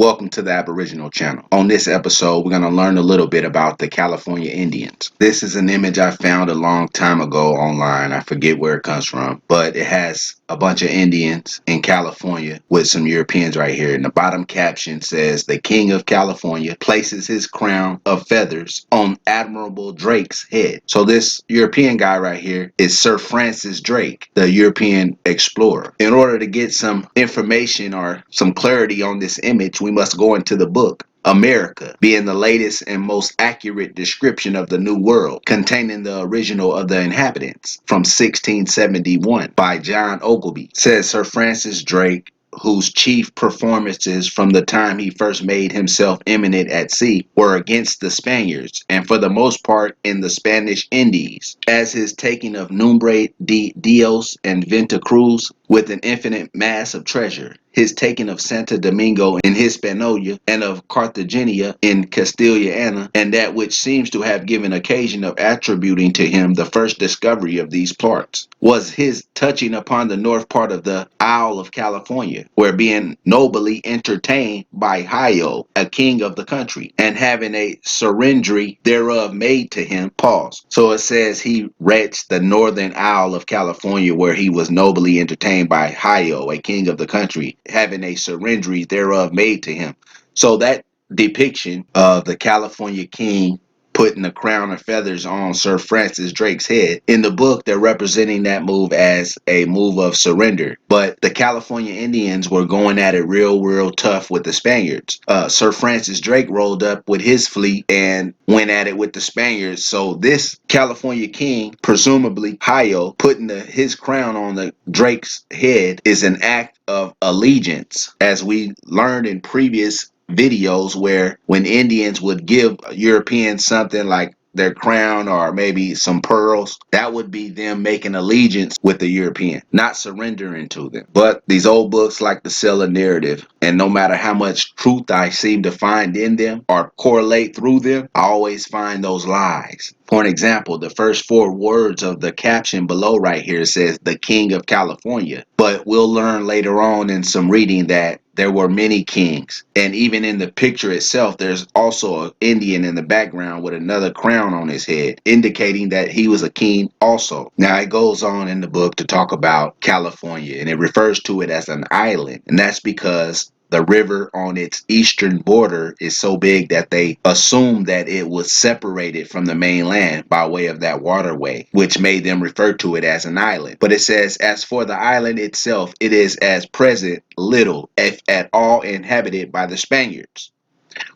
Welcome to the Aboriginal channel. On this episode, we're going to learn a little bit about the California Indians. This is an image I found a long time ago online. I forget where it comes from, but it has a bunch of Indians in California with some Europeans right here. And the bottom caption says, "The King of California places his crown of feathers on Admiral Drake's head." So this European guy right here is Sir Francis Drake, the European explorer. In order to get some information or some clarity on this image, we must go into the book America, being the latest and most accurate description of the New World, containing the original of the inhabitants from 1671 by John Ogilvy. Says Sir Francis Drake, whose chief performances from the time he first made himself eminent at sea were against the Spaniards, and for the most part in the Spanish Indies, as his taking of Nombre de Dios and Venta Cruz with an infinite mass of treasure, his taking of Santo Domingo in Hispaniola, and of Cartagena in Castiliana, and that which seems to have given occasion of attributing to him the first discovery of these parts, was his touching upon the north part of the Isle of California, where being nobly entertained by Hio, a king of the country, and having a surrendry thereof made to him. Pause. So it says he reached the northern Isle of California, where he was nobly entertained by Hio, a king of the country, having a surrendry thereof made to him. So that depiction of the California king putting the crown of feathers on Sir Francis Drake's head, in the book they're representing that move as a move of surrender. But the California Indians were going at it real tough with the Spaniards. Sir Francis Drake rolled up with his fleet and went at it with the Spaniards. So this California king, presumably Hio, putting his crown on the Drake's head is an act of allegiance, as we learned in previous videos, where when Indians would give Europeans something like their crown or maybe some pearls, that would be them making allegiance with the European, not surrendering to them. But these old books like to sell a narrative, and no matter how much truth I seem to find in them or correlate through them, I always find those lies. For an example, the first 4 words of the caption below right here says "the King of California," but we'll learn later on in some reading that there were many kings, and even in the picture itself there's also an Indian in the background with another crown on his head, indicating that he was a king also. Now it goes on in the book to talk about California, and it refers to it as an island, and that's because the river on its eastern border is so big that they assumed that it was separated from the mainland by way of that waterway, which made them refer to it as an island. But it says, as for the island itself, it is at present little, if at all, inhabited by the Spaniards,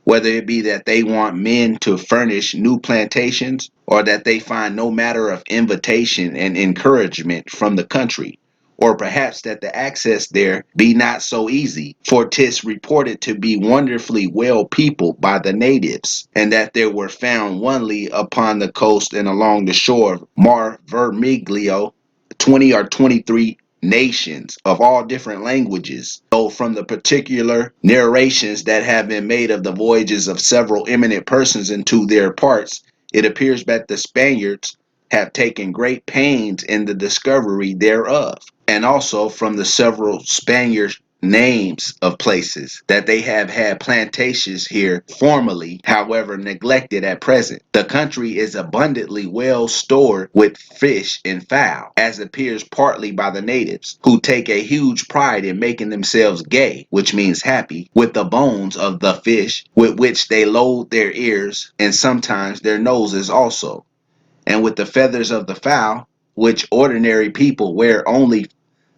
whether it be that they want men to furnish new plantations, or that they find no matter of invitation and encouragement from the country, or perhaps that the access there be not so easy, for 'tis reported to be wonderfully well peopled by the natives, and that there were found only upon the coast and along the shore of Mar Vermiglio 20 or 23 nations of all different languages. So from the particular narrations that have been made of the voyages of several eminent persons into their parts, it appears that the Spaniards have taken great pains in the discovery thereof, and also from the several Spaniard names of places that they have had plantations here formerly, however neglected at present. The country is abundantly well stored with fish and fowl, as appears partly by the natives, who take a huge pride in making themselves gay, which means happy, with the bones of the fish, with which they load their ears and sometimes their noses also, and with the feathers of the fowl, which ordinary people wear only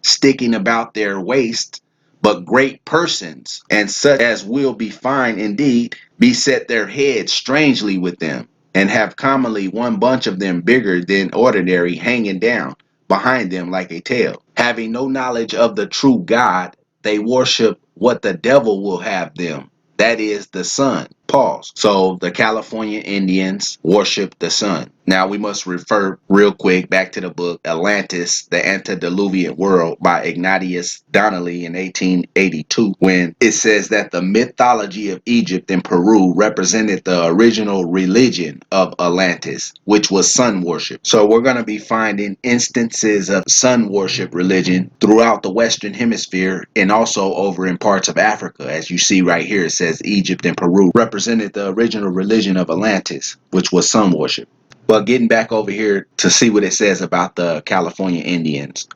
sticking about their waist, but great persons, and such as will be fine indeed, beset their heads strangely with them, and have commonly one bunch of them bigger than ordinary hanging down behind them like a tail. Having no knowledge of the true God, they worship what the devil will have them, that is, the sun. Pause. So the California Indians worship the sun. Now we must refer real quick back to the book Atlantis, the Antediluvian World by Ignatius Donnelly in 1882, when it says that the mythology of Egypt and Peru represented the original religion of Atlantis, which was sun worship. So we're going to be finding instances of sun worship religion throughout the Western Hemisphere and also over in parts of Africa. As you see right here, it says Egypt and Peru represented the original religion of Atlantis, which was sun worship. But getting back over here to see what it says about the California Indians.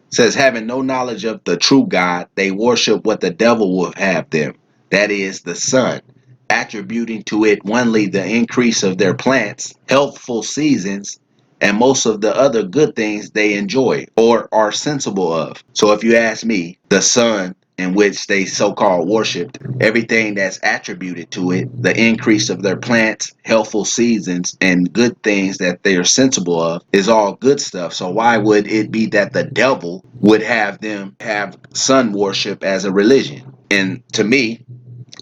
It says, having no knowledge of the true God, they worship what the devil would have them, that is, the sun, attributing to it only the increase of their plants, healthful seasons, and most of the other good things they enjoy or are sensible of. So if you ask me, the sun in which they so-called worshipped, everything that's attributed to it, the increase of their plants, healthful seasons, and good things that they are sensible of, is all good stuff. So why would it be that the devil would have them have sun worship as a religion? And to me,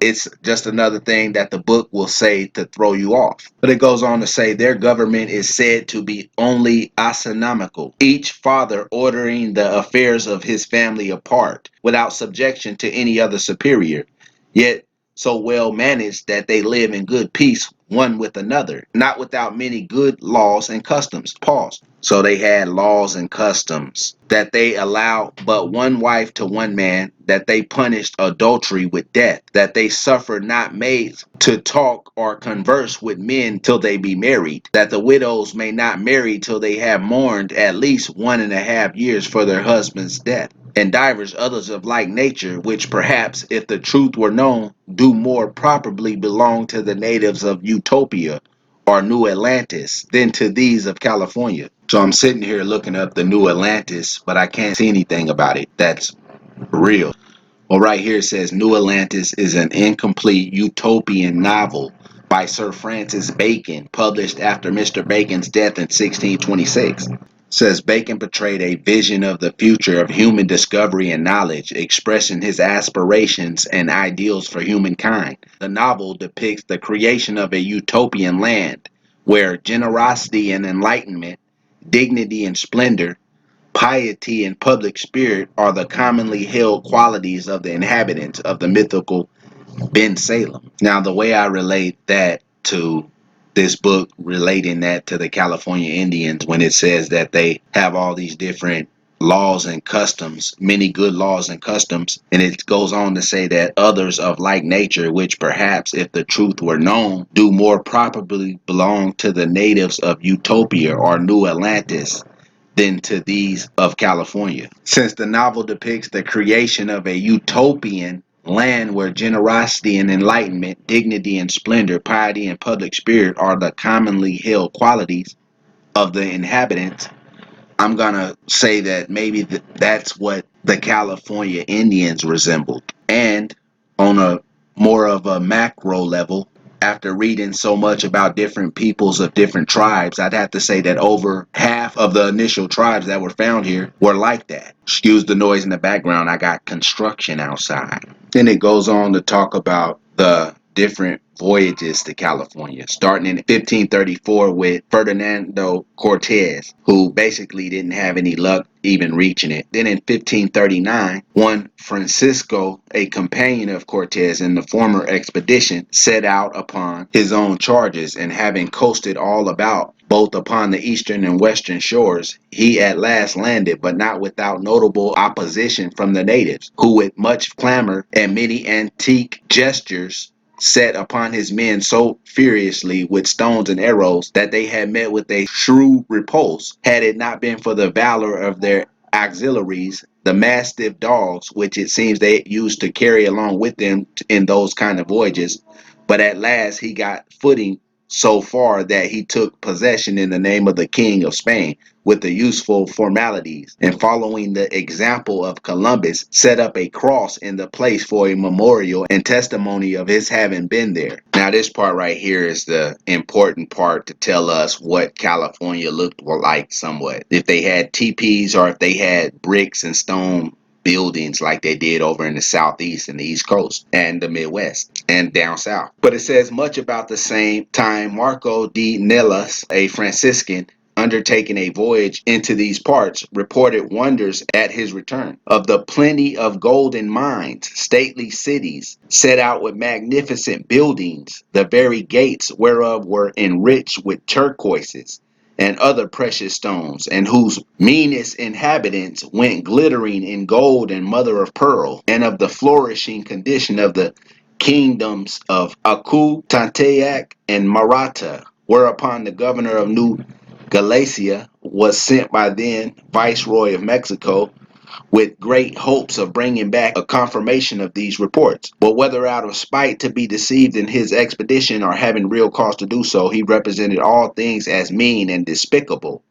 it's just another thing that the book will say to throw you off. But it goes on to say their government is said to be only astronomical, each father ordering the affairs of his family apart, without subjection to any other superior, yet so well managed that they live in good peace one with another, not without many good laws and customs. Pause. So they had laws and customs that they allowed but one wife to one man, that they punished adultery with death, that they suffered not maids to talk or converse with men till they be married, that the widows may not marry till they have mourned at least 1.5 years for their husband's death, and divers others of like nature, which perhaps, if the truth were known, do more properly belong to the natives of Utopia or New Atlantis than to these of California. So I'm sitting here looking up the New Atlantis, but I can't see anything about it that's real. Well, right here it says New Atlantis is an incomplete utopian novel by Sir Francis Bacon, published after Mr. Bacon's death in 1626. Says Bacon portrayed a vision of the future of human discovery and knowledge, expressing his aspirations and ideals for humankind. The novel depicts the creation of a utopian land where generosity and enlightenment, dignity and splendor, piety and public spirit are the commonly held qualities of the inhabitants of the mythical Ben Salem. Now, the way I relate that to this book, relating that to the California Indians, when it says that they have all these different laws and customs, many good laws and customs, and it goes on to say that others of like nature, which perhaps, if the truth were known, do more properly belong to the natives of Utopia or New Atlantis than to these of California. Since the novel depicts the creation of a utopian land where generosity and enlightenment, dignity and splendor, piety and public spirit are the commonly held qualities of the inhabitants, I'm going to say that maybe that's what the California Indians resembled. And on a more of a macro level, after reading so much about different peoples of different tribes, I'd have to say that over half of the initial tribes that were found here were like that. Excuse the noise in the background. I got construction outside. Then it goes on to talk about the different voyages to California, starting in 1534 with Ferdinando Cortez, who basically didn't have any luck even reaching it. Then in 1539, one Francisco, a companion of Cortez in the former expedition, set out upon his own charges, and having coasted all about, both upon the eastern and western shores, he at last landed, but not without notable opposition from the natives, who with much clamor and many antique gestures set upon his men so furiously with stones and arrows that they had met with a shrewd repulse, had it not been for the valor of their auxiliaries, the mastiff dogs, which it seems they used to carry along with them in those kind of voyages. But at last he got footing so far that he took possession in the name of the King of Spain with the useful formalities, and following the example of Columbus, set up a cross in the place for a memorial and testimony of his having been there. Now this part right here is the important part to tell us what California looked like somewhat. If they had teepees or if they had bricks and stone buildings like they did over in the southeast and the east coast and the Midwest. and down south. But it says much about the same time Marco de Nelas, a Franciscan, undertaking a voyage into these parts, reported wonders at his return of the plenty of golden mines, stately cities, set out with magnificent buildings, the very gates whereof were enriched with turquoises and other precious stones, and whose meanest inhabitants went glittering in gold and mother of pearl, and of the flourishing condition of the kingdoms of Aku, Tantayak, and Maratha, whereupon the governor of New Galicia was sent by then Viceroy of Mexico with great hopes of bringing back a confirmation of these reports. But whether out of spite to be deceived in his expedition or having real cause to do so, he represented all things as mean and despicable,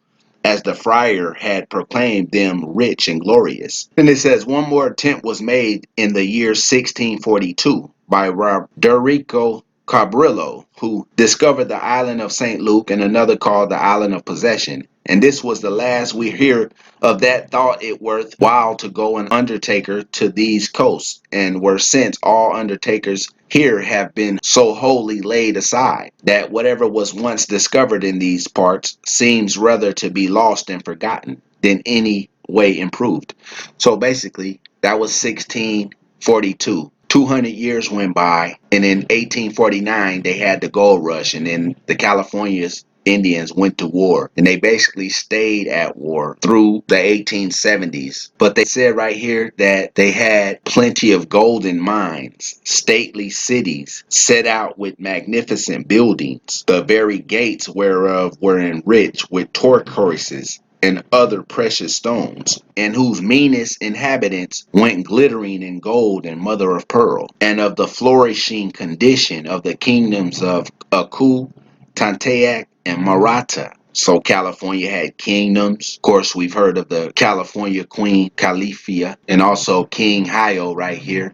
as the friar had proclaimed them rich and glorious. And it says one more attempt was made in the year 1642 by Roderico Cabrillo, who discovered the island of St. Luke, and another called the Island of Possession. And this was the last we hear of that thought it worth while to go an undertaker to these coasts, and were since all undertakers here have been so wholly laid aside, that whatever was once discovered in these parts seems rather to be lost and forgotten than any way improved. So basically, that was 1642. 200 years went by, and in 1849 they had the gold rush, and then the California's Indians went to war, and they basically stayed at war through the 1870s. But they said right here that they had plenty of golden mines, stately cities, set out with magnificent buildings, the very gates whereof were enriched with turquoises and other precious stones, and whose meanest inhabitants went glittering in gold and mother of pearl, and of the flourishing condition of the kingdoms of Aku, Tantayak, and Maratha. So California had kingdoms. Of course, we've heard of the California Queen Califia, and also King Hio right here.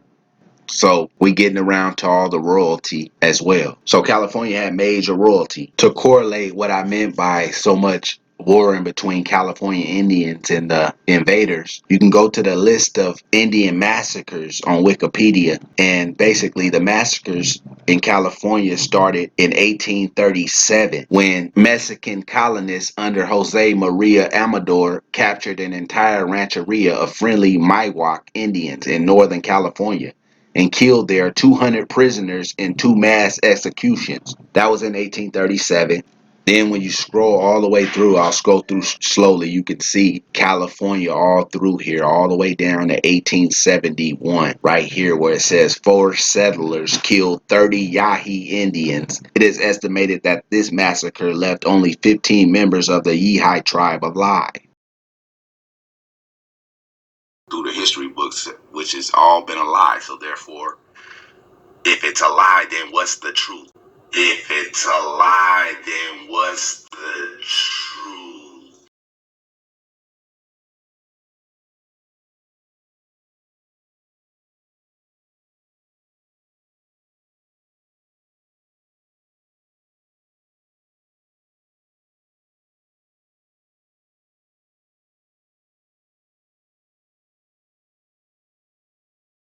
So we getting around to all the royalty as well. So California had major royalty. To correlate what I meant by so much warring between California Indians and the invaders, you can go to the list of Indian massacres on Wikipedia. And basically the massacres in California started in 1837 when Mexican colonists under Jose Maria Amador captured an entire rancheria of friendly Miwok Indians in Northern California and killed their 200 prisoners in two mass executions. That was in 1837. Then when you scroll all the way through, I'll scroll through slowly, you can see California all through here, all the way down to 1871, right here where it says 4 settlers killed 30 Yahi Indians. It is estimated that this massacre left only 15 members of the Yehi tribe alive. Through the history books, which has all been a lie, so therefore, if it's a lie, then what's the truth? If it's a lie, then what's the truth?